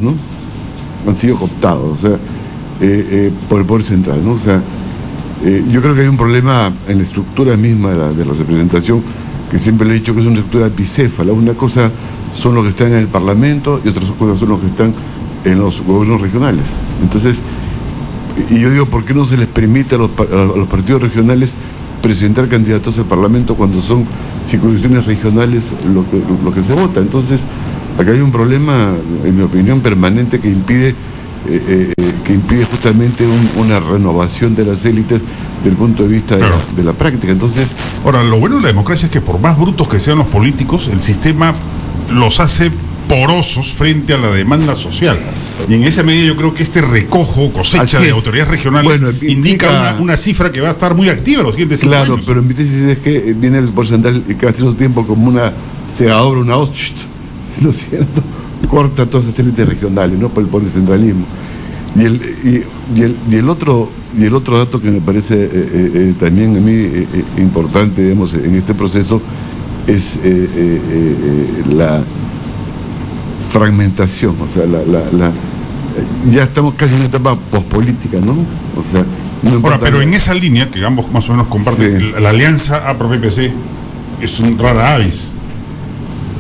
¿no? Han sido cooptados, o sea, por el poder central, ¿no? O sea, yo creo que hay un problema en la estructura misma de la representación, que siempre le he dicho que es una estructura bicéfala. Una cosa son los que están en el Parlamento y otras cosas son los que están en los gobiernos regionales. Entonces, y yo digo, ¿por qué no se les permite a los partidos regionales presentar candidatos al Parlamento cuando son circunscripciones regionales lo que se vota? Entonces, acá hay un problema, en mi opinión, permanente que impide justamente una renovación de las élites desde el punto de vista de la práctica. Entonces, ahora, lo bueno de la democracia es que por más brutos que sean los políticos, el sistema los hace porosos frente a la demanda social. Y en esa medida yo creo que este cosecha de autoridades regionales indica una cifra que va a estar muy activa los siguientes 5 años. Claro, pero mi tesis es que viene el porcentaje que hace un tiempo como una segadora, una Auschwitz, ¿no es cierto? Corta todas esas élites regionales, ¿no? Por el centralismo. Y el otro dato que me parece también a mí importante, digamos, en este proceso es la fragmentación, o sea, ya estamos casi en una etapa pospolítica, ¿no? O sea, ahora, pero en esa línea que ambos más o menos comparten, sí, la alianza APRO-PPC es un rara avis.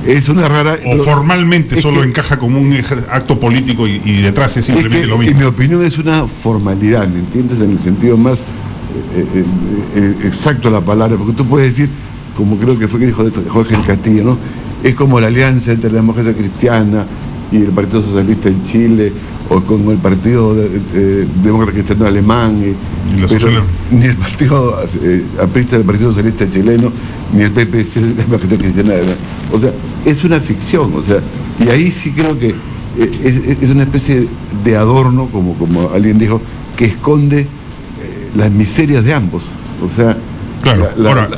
Es una rara... O formalmente solo encaja como un acto político y detrás es simplemente lo mismo. En mi opinión es una formalidad, ¿me entiendes? En el sentido más exacto de la palabra, porque tú puedes decir, como creo que fue que dijo Jorge el Castillo, ¿no? Es como la alianza entre la Democracia Cristiana y el Partido Socialista en Chile, o como el Partido Demócrata Cristiano Alemán, pero ni el Partido Aprista del Partido Socialista Chileno, ni el PPC de la Democracia Cristiana Alemán. O sea, es una ficción, o sea, y ahí sí creo que es una especie de adorno, como alguien dijo, que esconde las miserias de ambos. O sea, claro,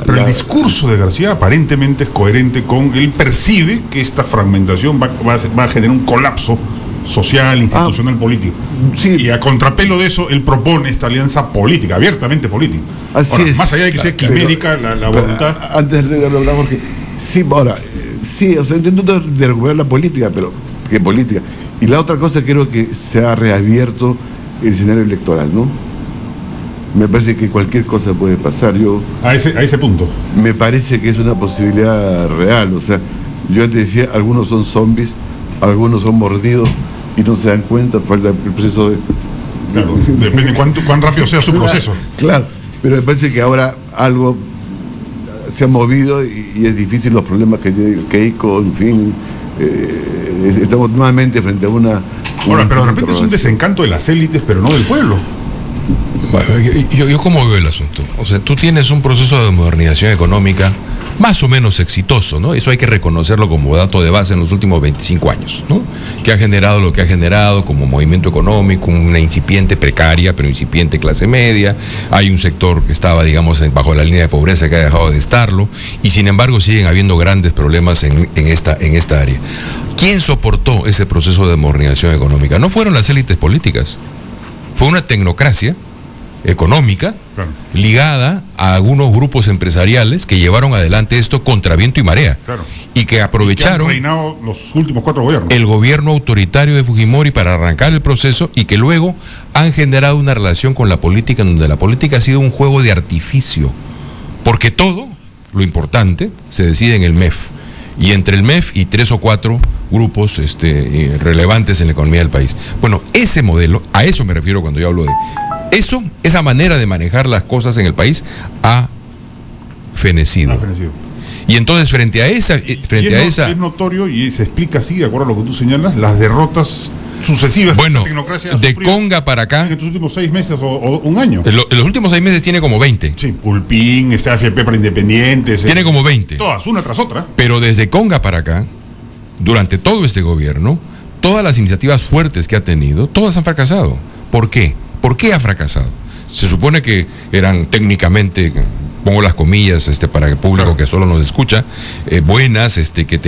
pero el discurso de García aparentemente es coherente con, él percibe que esta fragmentación va a generar un colapso social, institucional, político. Sí. Y a contrapelo de eso, él propone esta alianza política, abiertamente política. Así es. Más allá de que sea quimérica la voluntad. Antes de hablar, Jorge, sí, ahora, sí, o sea, intento de recuperar la política, pero ¿qué política? Y la otra cosa, creo que se ha reabierto el escenario electoral, ¿no? Me parece que cualquier cosa puede pasar. A ese punto. Me parece que es una posibilidad real. O sea, yo antes decía, algunos son zombies, algunos son mordidos y no se dan cuenta, falta el proceso de... Claro, depende cuán rápido sea su proceso. Claro, pero me parece que ahora algo se ha movido y es difícil los problemas que tiene Keiko, en fin. Estamos nuevamente frente a una... Ahora, pero de repente es un desencanto de las élites, pero no del pueblo. Bueno, yo cómo veo el asunto. O sea, tú tienes un proceso de modernización económica más o menos exitoso, ¿no? Eso hay que reconocerlo como dato de base en los últimos 25 años, ¿no? Que ha generado lo que ha generado como movimiento económico, una incipiente precaria, pero incipiente clase media. Hay un sector que estaba, digamos, bajo la línea de pobreza que ha dejado de estarlo, y sin embargo siguen habiendo grandes problemas en esta área. ¿Quién soportó ese proceso de modernización económica? No fueron las élites políticas, fue una tecnocracia económica, claro, ligada a algunos grupos empresariales que llevaron adelante esto contra viento y marea, claro, y que aprovecharon y que han reinado los últimos 4 gobiernos. El gobierno autoritario de Fujimori para arrancar el proceso, y que luego han generado una relación con la política en donde la política ha sido un juego de artificio, porque todo lo importante se decide en el MEF, y entre el MEF y 3 o 4 grupos relevantes en la economía del país. Bueno, ese modelo, a eso me refiero cuando yo hablo de eso, esa manera de manejar las cosas en el país ha fenecido. Y entonces frente a esa... Es notorio, y se explica así, de acuerdo a lo que tú señalas, las derrotas sucesivas de la tecnocracia de Conga para acá en estos últimos 6 meses o un año. En los últimos 6 meses tiene como 20. Sí, Pulpín, AFP para Independientes. Tiene como 20. Todas, una tras otra. Pero desde Conga para acá, durante todo este gobierno, todas las iniciativas fuertes que ha tenido, todas han fracasado. ¿Por qué? ¿Por qué ha fracasado? Se supone que eran técnicamente, pongo las comillas para el público, claro, que solo nos escucha, buenas, que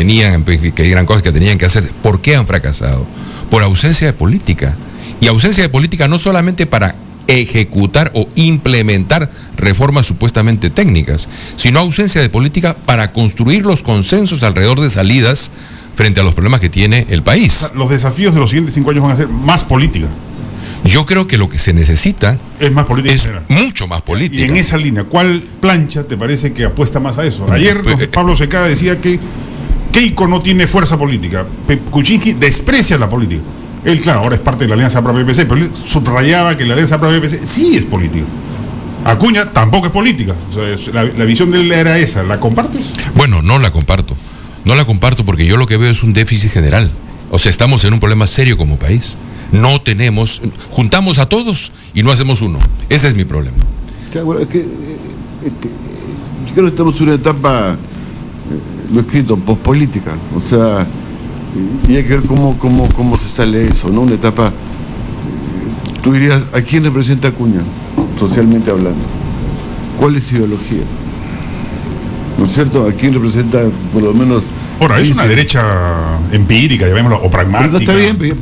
eran cosas que tenían que hacer. ¿Por qué han fracasado? Por ausencia de política. Y ausencia de política no solamente para ejecutar o implementar reformas supuestamente técnicas, sino ausencia de política para construir los consensos alrededor de salidas frente a los problemas que tiene el país. O sea, los desafíos de los siguientes 5 años van a ser más política. Yo creo que lo que se necesita Es más política. es mucho más política. Y en esa línea, ¿cuál plancha te parece que apuesta más a eso? Ayer Pablo Secada decía que Keiko no tiene fuerza política. Kuczynski desprecia la política. Él, claro, ahora es parte de la Alianza Pro PPC, pero él subrayaba que la Alianza Pro PPC sí es política. Acuña tampoco es política. O sea, la visión de él era esa. ¿La compartes? Bueno, no la comparto. No la comparto porque yo lo que veo es un déficit general. O sea, estamos en un problema serio como país. No tenemos, juntamos a todos y no hacemos uno. Ese es mi problema. Claro, es que yo creo que estamos en una etapa, lo he escrito, pospolítica. O sea, y hay que ver cómo se sale eso, ¿no? Una etapa, tú dirías, ¿a quién representa Acuña, socialmente hablando? ¿Cuál es su ideología? ¿No es cierto? ¿A quién representa, por lo menos? Ahora, es una derecha empírica, llamémoslo, o pragmática. Pero no está bien,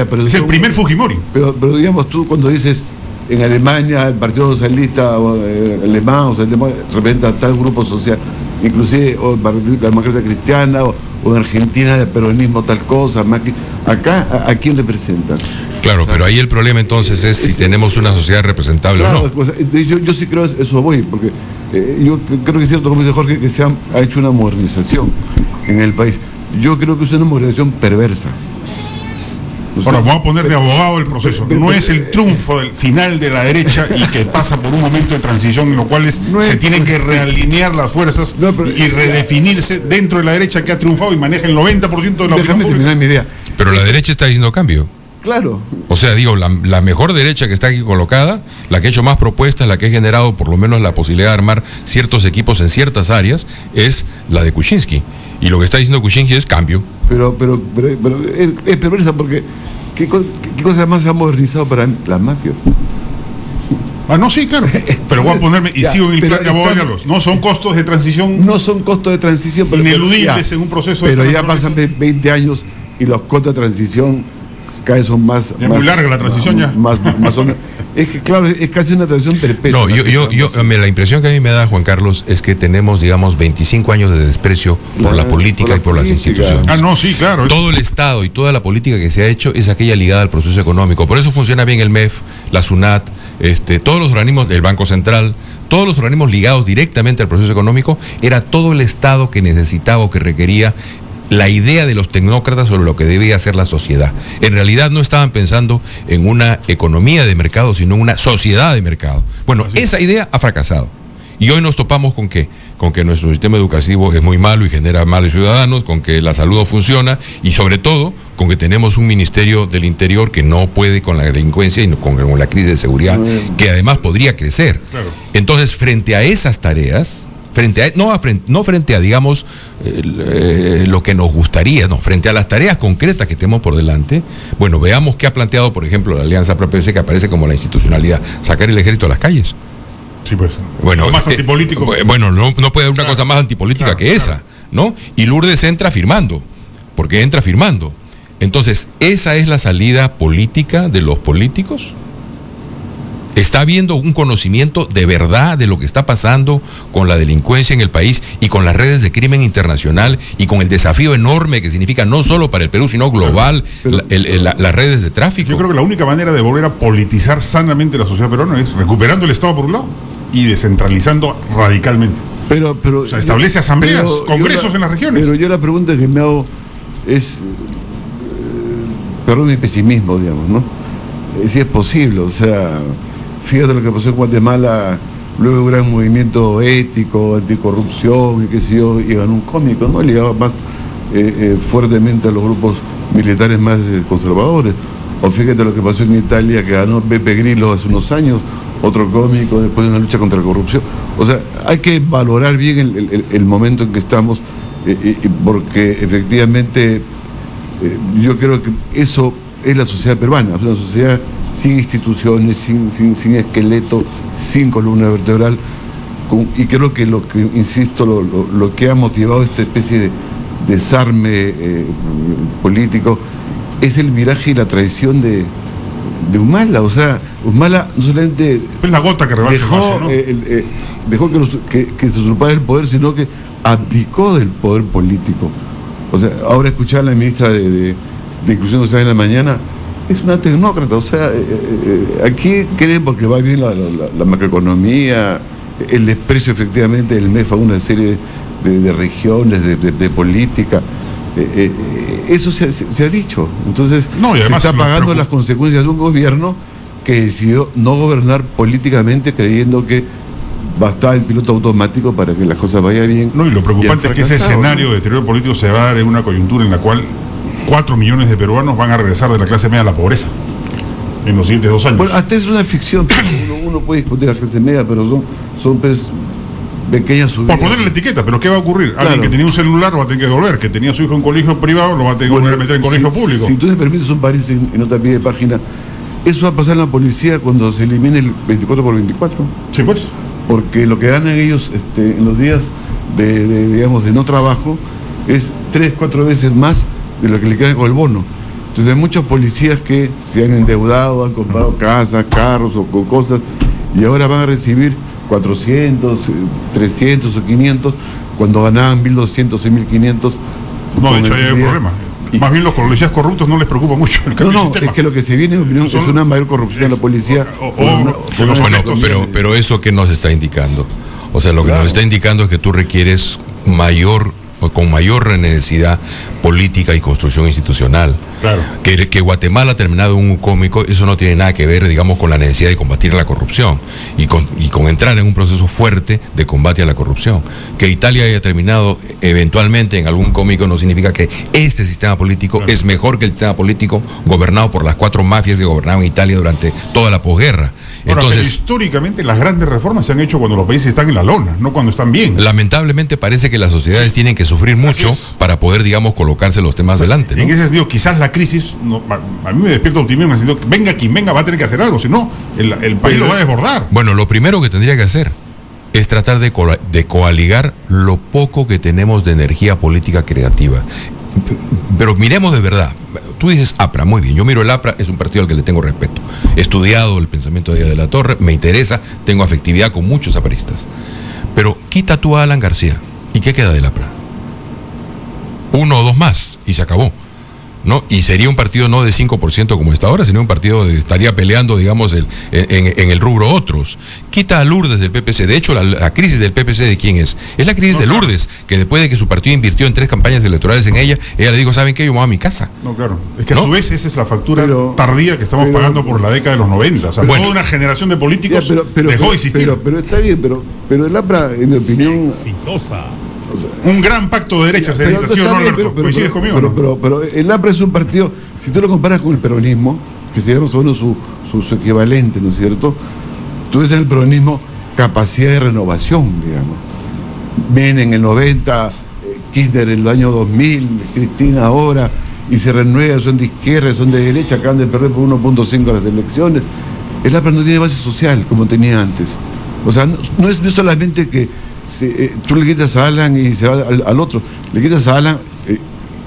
pero es el primer Fujimori. Pero digamos, tú cuando dices en Alemania el Partido Socialista alemán, representa tal grupo social, inclusive o la democracia cristiana, o en Argentina el peronismo tal cosa, más que acá, ¿a quién representa? Claro, o sea, pero ahí el problema entonces es si tenemos una sociedad representable o no. Yo sí creo eso voy, porque yo creo que es cierto, como dice Jorge, que se ha hecho una modernización en el país. Yo creo que es una modernización perversa. Ahora, vamos a poner de abogado el proceso. No es el triunfo del final de la derecha y que pasa por un momento de transición en lo cual se tienen que realinear las fuerzas y redefinirse dentro de la derecha que ha triunfado y maneja el 90% de la opinión pública. Mi idea. Pero la derecha está diciendo cambio. Claro. O sea, digo, la mejor derecha que está aquí colocada, la que ha hecho más propuestas, la que ha generado por lo menos la posibilidad de armar ciertos equipos en ciertas áreas, es la de Kuczynski. Y lo que está diciendo Kuczynski es cambio. Pero es perversa porque ¿qué cosa más se ha modernizado para las mafias? Ah, no, sí, claro. Pero voy a ponerme, y sigo en el plan de abogado, no son costos de transición. No son costos de transición, pero ineludibles en un proceso de pero ya pasan 20 años y los costos de transición cada vez son más. Es muy larga la transición ya. Más o menos. Es que, claro, es casi una transición perpetua. No, la impresión que a mí me da, Juan Carlos, es que tenemos, digamos, 25 años de desprecio por la política y por las instituciones. Ah, no, sí, claro. Todo el Estado y toda la política que se ha hecho es aquella ligada al proceso económico. Por eso funciona bien el MEF, la SUNAT, todos los organismos, el Banco Central, todos los organismos ligados directamente al proceso económico, era todo el Estado que necesitaba o que requería la idea de los tecnócratas sobre lo que debía hacer la sociedad. En realidad no estaban pensando en una economía de mercado, sino en una sociedad de mercado. Bueno, esa idea ha fracasado. Y hoy nos topamos con que nuestro sistema educativo es muy malo y genera malos ciudadanos, con que la salud no funciona y sobre todo con que tenemos un Ministerio del Interior que no puede con la delincuencia y con la crisis de seguridad, que además podría crecer. Claro. Entonces, frente a esas tareas, no frente a, digamos, lo que nos gustaría, no, frente a las tareas concretas que tenemos por delante, bueno, veamos qué ha planteado, por ejemplo, la Alianza Pro PPC, que aparece como la institucionalidad, sacar el ejército a las calles. Sí, pues. Bueno, más antipolítico. Bueno, no puede haber una cosa más antipolítica que esa, ¿no? Y Lourdes entra firmando, porque entra firmando. Entonces, ¿esa es la salida política de los políticos? ¿Está habiendo un conocimiento de verdad de lo que está pasando con la delincuencia en el país y con las redes de crimen internacional y con el desafío enorme que significa no solo para el Perú, sino global, las redes de tráfico? Yo creo que la única manera de volver a politizar sanamente la sociedad peruana es recuperando el Estado por un lado y descentralizando radicalmente. Pero o sea, establece asambleas, congresos en las regiones. Pero yo la pregunta que me hago es, perdón mi pesimismo, digamos, ¿no? Si es posible, o sea, fíjate lo que pasó en Guatemala, luego de un gran movimiento ético, anticorrupción y qué sé yo, y ganó un cómico, ¿no? Ligado más fuertemente a los grupos militares más conservadores. O fíjate lo que pasó en Italia, que ganó Beppe Grillo hace unos años, otro cómico, después de una lucha contra la corrupción. O sea, hay que valorar bien el momento en que estamos, porque efectivamente yo creo que eso es la sociedad peruana, una sociedad sin instituciones, sin esqueleto, sin columna vertebral, y creo que insisto, lo que ha motivado esta especie de desarme político es el viraje y la traición de Humala. O sea, Humala no solamente es la gota que rebasa el vaso, ¿no? Dejó que se usurpara el poder, sino que abdicó del poder político O sea, ahora escuchar a la ministra de Inclusión Social en la mañana, es una tecnócrata. O sea, aquí creen porque va bien la macroeconomía, el desprecio efectivamente del MEF a una serie de regiones, de política. Eso se ha dicho. Entonces, y además se está pagando las consecuencias de un gobierno que decidió no gobernar políticamente creyendo que bastaba el piloto automático para que las cosas vayan bien. No, y lo preocupante es que ese escenario de deterioro político se va a dar en una coyuntura en la cual 4 millones de peruanos van a regresar de la clase media a la pobreza en los siguientes 2 años. Bueno, hasta es una ficción. Uno puede discutir la clase media, pero son pues, pequeñas subidas. Por ponerle la etiqueta, pero ¿qué va a ocurrir? Claro. Alguien que tenía un celular lo va a tener que devolver, que tenía a su hijo en colegio privado lo va a tener que volver a meter en colegio público. Si tú me permites un paréntesis en otra pie de página, eso va a pasar en la policía cuando se elimine el 24/24. Sí, pues. Porque lo que ganan ellos en los días digamos, de no trabajo es 3-4 veces más de lo que le quedan con el bono. Entonces hay muchos policías que se han endeudado, han comprado casas, carros o cosas, y ahora van a recibir 400, 300 o 500 cuando ganaban 1.200 y 1.500. No, de hecho ahí hay un problema. Más bien los policías corruptos no les preocupa mucho el cambio del sistema. Es que lo que se viene, en mi opinión, es una mayor corrupción de la policía. Pero eso que nos está indicando. O sea, lo que nos está indicando es que tú requieres con mayor necesidad política y construcción institucional. Claro. Que Guatemala ha terminado en un cómico, eso no tiene nada que ver, digamos, con la necesidad de combatir la corrupción y con entrar en un proceso fuerte de combate a la corrupción. Que Italia haya terminado eventualmente en algún cómico no significa que este sistema político es mejor que el sistema político gobernado por las 4 mafias que gobernaban Italia durante toda la posguerra. Entonces, pero históricamente las grandes reformas se han hecho cuando los países están en la lona, no cuando están bien. Lamentablemente parece que las sociedades tienen que sufrir mucho para poder, digamos, colocarse los temas delante, ¿no? En ese sentido, quizás la crisis, a mí me despierta optimismo, en el sentido que venga quien venga va a tener que hacer algo, si no, el país lo va a desbordar. Bueno, lo primero que tendría que hacer es tratar de coaligar lo poco que tenemos de energía política creativa. Pero miremos de verdad. Tú dices APRA, muy bien, yo miro el APRA, es un partido al que le tengo respeto. He estudiado el pensamiento de Díaz de la Torre, me interesa, tengo afectividad con muchos apristas. Pero quita tú a Alan García, ¿y qué queda del APRA? 1 o 2 más, y se acabó, ¿no? Y sería un partido no de 5% como está ahora, sino un partido estaría peleando, digamos, en el rubro otros. Quita a Lourdes del PPC. De hecho, la crisis del PPC, ¿de quién es? Es la crisis de Lourdes, que después de que su partido invirtió en 3 campañas electorales en ella le dijo, ¿saben qué? Yo me voy a mi casa. No, claro. Es que a su vez esa es la factura tardía que estamos pagando por la década de los 90. O sea, toda una generación de políticos dejó de existir. Pero está bien, pero el APRA, en mi opinión... Exitosa. O sea, un gran pacto de derechas se necesita, ¿sí o no, Alberto? ¿Coincides conmigo? Pero el APRA es un partido, si tú lo comparas con el peronismo, que sería más o menos su equivalente, ¿no es cierto? Tú ves en el peronismo capacidad de renovación, digamos. Menem en el 90, Kirchner en el año 2000, Cristina ahora, y se renueva, son de izquierda, son de derecha, acaban de perder por 1.5 las elecciones. El APRA no tiene base social como tenía antes. O sea, no es solamente que tú le quitas a Alan y se va al otro, le quitas a Alan,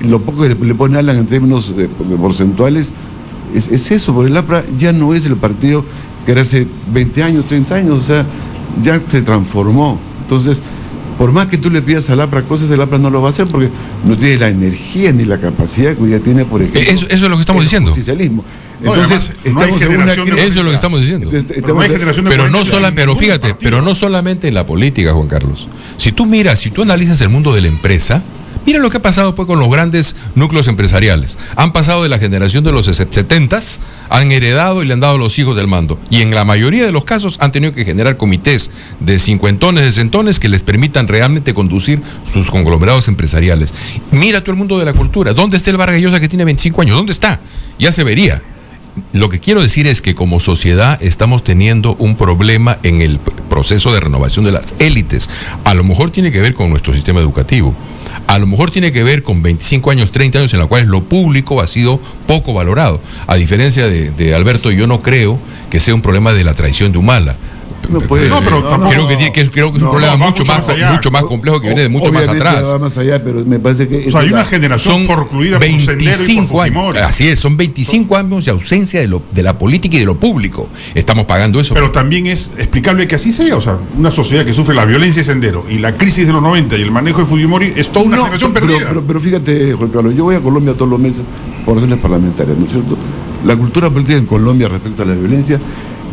lo poco que le pone a Alan en términos porcentuales, es eso, porque el APRA ya no es el partido que era hace 20 años, 30 años, o sea, ya se transformó. Entonces, por más que tú le pidas al APRA cosas, el APRA no lo va a hacer porque no tiene la energía ni la capacidad que ya tiene, por ejemplo, eso es lo que estamos diciendo. Justicialismo. Entonces, estamos en una crisis. Eso es lo que estamos diciendo. Pero no solamente en la política, Juan Carlos. Si tú analizas el mundo de la empresa, mira lo que ha pasado pues con los grandes núcleos empresariales. Han pasado de la generación de los 70s, han heredado y le han dado a los hijos del mando. Y en la mayoría de los casos han tenido que generar comités de cincuentones, de centones que les permitan realmente conducir sus conglomerados empresariales. Mira tú el mundo de la cultura. ¿Dónde está el Vargas Llosa que tiene 25 años? ¿Dónde está? Ya se vería. Lo que quiero decir es que como sociedad estamos teniendo un problema en el proceso de renovación de las élites. A lo mejor tiene que ver con nuestro sistema educativo. A lo mejor tiene que ver con 25 años, 30 años en los cuales lo público ha sido poco valorado. A diferencia de Alberto, yo no creo que sea un problema de la traición de Humala. No puede. No, pero tampoco- creo que es un problema va mucho más allá. complejo que viene de mucho más Obviamente atrás. va más allá, pero me parece que O sea, hay una generación forcluida por Sendero y por 25 años. Fujimori. Así es, son 25 años de ausencia de la política y de lo público. Estamos pagando eso. Pero también es explicable que así sea. O sea, una sociedad que sufre la violencia de Sendero y la crisis de los 90 y el manejo de Fujimori es toda una generación perdida. Pero fíjate, Juan Carlos, yo voy a Colombia todos los meses por razones parlamentarias, ¿no es cierto? La cultura política en Colombia respecto a la violencia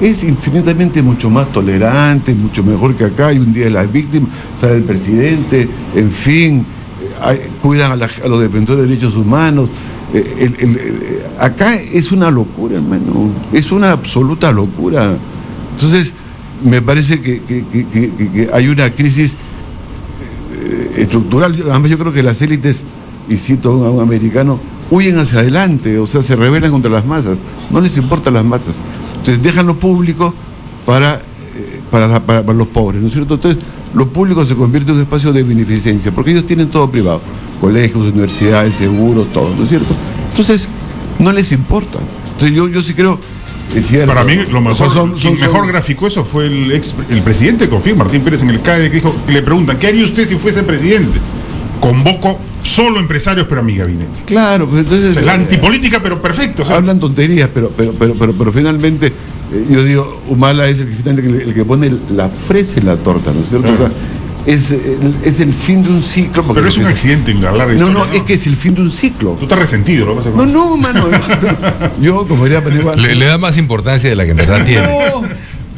es infinitamente mucho más tolerante, mucho mejor que acá. Hay un día de las víctimas, sale el presidente, en fin, cuidan a los defensores de derechos humanos. Acá es una locura, hermano, es una absoluta locura. Entonces, me parece que hay una crisis estructural. Además, yo creo que las élites, y cito a un americano, huyen hacia adelante, o sea, se rebelan contra las masas, no les importan las masas. Entonces dejan lo público para los pobres, ¿no es cierto? Entonces lo público se convierte en un espacio de beneficencia, porque ellos tienen todo privado, colegios, universidades, seguros, todo, ¿no es cierto? Entonces no les importa. Entonces yo sí creo, es cierto. Para mí, lo mejor, quien mejor graficó eso fue el presidente de COFIE, Martín Pérez, en el CADE, que dijo, le preguntan, ¿qué haría usted si fuese presidente? Convoco solo empresarios, pero a mi gabinete. Claro, pues entonces... O sea, la antipolítica, pero perfecto. O sea, hablan tonterías, pero finalmente, yo digo, Humala es el que pone la fresa en la torta, ¿no es cierto? O sea, es el fin de un ciclo. pero es un accidente en la larga No, historia, es que es el fin de un ciclo. Tú estás resentido, ¿no? No, mano. Yo, como diría Paniagua... Le da más importancia de la que en verdad tiene.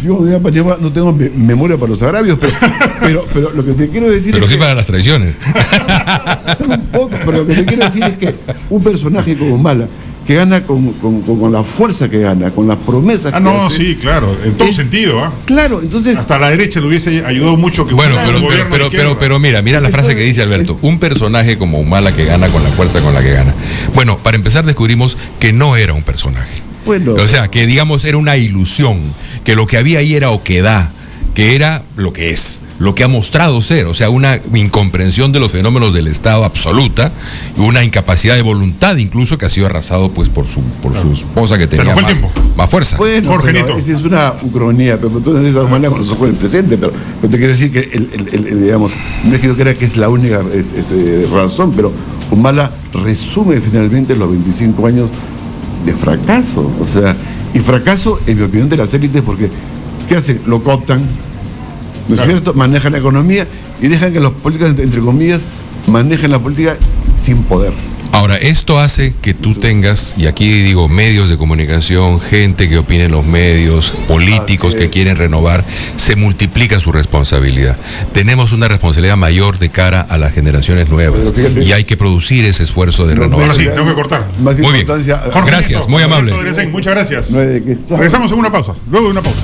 Yo, como diría Paniagua, no tengo memoria para los agravios, pero lo que te quiero decir Pero es sí que... para las traiciones. Un poco, pero lo que te quiero decir es que un personaje como Humala, que gana con la fuerza que gana, con las promesas que hace, sí, claro, en todo sentido, ¿ah? Claro, entonces... Hasta la derecha le hubiese ayudado mucho que Bueno, hubiera un gobierno de izquierda. pero mira la frase que dice Alberto. Un personaje como Humala que gana con la fuerza con la que gana. Bueno, para empezar descubrimos que no era un personaje. Bueno, O sea, que digamos era una ilusión, que lo que había ahí era oquedad, que era lo que es, lo que ha mostrado ser, o sea, una incomprensión de los fenómenos del Estado absoluta, y una incapacidad de voluntad incluso que ha sido arrasado pues por su esposa que tenía nos fue el tiempo. más fuerza. bueno, Jorge pero Nieto. esa es una ucronía, pero tú dices Humala con los ojos del presente, pero te quiero decir que digamos, no es que yo crea que es la única razón, pero Humala resume finalmente los 25 años de fracaso, o sea, y fracaso en mi opinión de las élites, porque ¿qué hacen? Lo cooptan, ¿no es Claro. cierto? Manejan la economía y dejan que los políticos, entre comillas, manejen la política sin poder. Ahora, esto hace que tú tengas, y aquí digo medios de comunicación, gente que opina en los medios, políticos que quieren renovar, se multiplica su responsabilidad. Tenemos una responsabilidad mayor de cara a las generaciones nuevas, Pero fíjate, y hay que producir ese esfuerzo de los renovación. Ahora sí, medios- tengo que cortar. Más Muy bien. importancia... Jorge Gracias, Nieto, muy Alberto amable. Dresden, muchas gracias. No hay de qué. Regresamos en una pausa, luego de una pausa.